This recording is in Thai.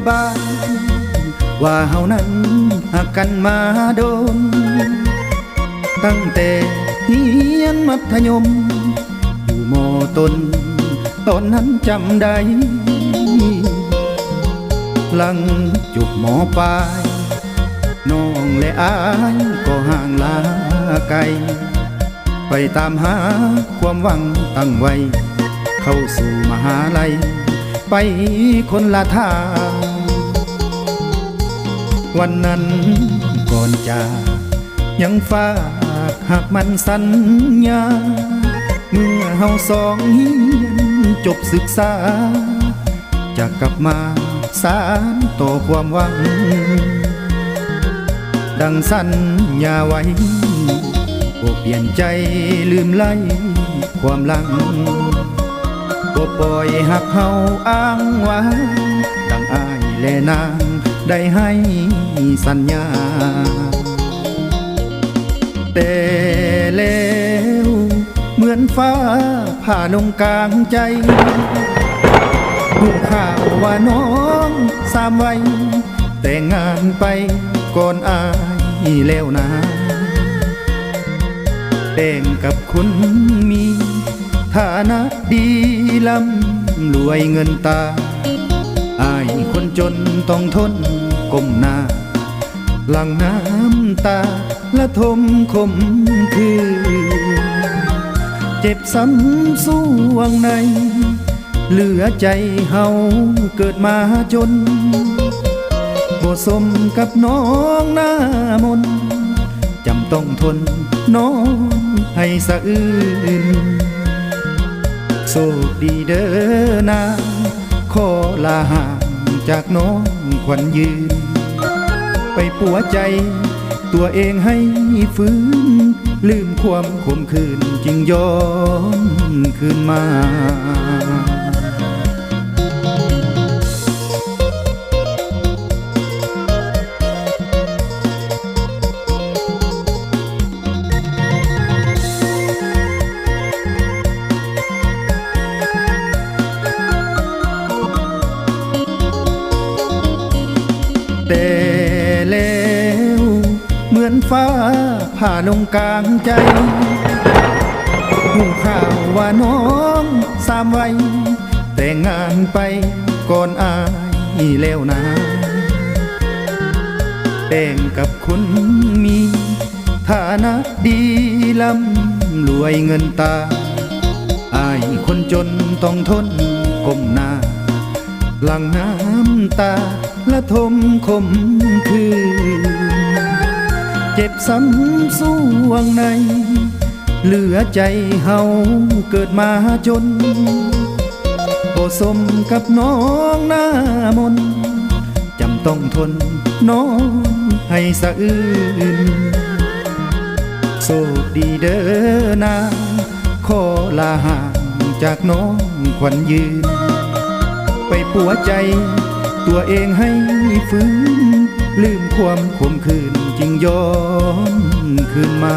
บ้านว่าเฮานั้นหักกันมาโดนตั้งแต่เรียนมัธยมอยู่ม.ต้นตอนนั้นจำได้หลังจบม.ปลายน้องและอายก็ห่างลาไกลไปตามหาความหวังตั้งไว้เข้าสู่มหาลัยไปคนละทางวันนั้นก่อนจากยังฝากหากมันสัญญาเมื่อเฮาสองเรียนจบศึกษาจะกลับมาสานต่อความหวังดังสัญญาไว้บ่เปลี่ยนใจลืมไล่ความหลังบ่ปล่อยหักเฮาอ้างว้างดังอายและนางได้ให้สัญญาแต่แล้วเหมือนฟ้าผ่าลงกลางใจหูข่าวว่าน้องสามวัยแต่งงานไปก่อนอายแล้วนะแต่งกับคนมีฐานะดีร่ำรวยเงินตาอายคนจนต้องทนก้มหน้าหลั่งน้ำตาละทมคมคือเจ็บซ้ำสู้วงในเหลือใจเฮาเกิดมาจนบ่สมกับน้องหน้ามนจำต้องทนน้องให้สะอื้นโชคดีเด้อนางขอลาห่างจากน้องขวัญยืนไปปัวใจตัวเองให้ฟื้นลืมความขมขื่นจึงย้อนคืนมาแต่แล้วเหมือนฟ้าผ่าลงกลางใจหูข่าวว่าน้องสามวัยแต่งงานไปก่อนอายแล้วนะแต่งกับคนมีฐานะดีร่ำรวยเงินตาอายคนจนต้องทนก้มหน้าหลั่งน้ำตาละทมคมคือเจ็บซ้ำสู้วงในเหลือใจเฮาเกิดมาจนบ่สมกับน้องหน้ามนจำต้องทนน้องให้สะอื้นโชคดีเด้อนางขอลาห่างจากน้องขวัญยืนไปปัวใจตัวเองให้ฟื้นลืมความขมขื่นจึงย้อนคืนมา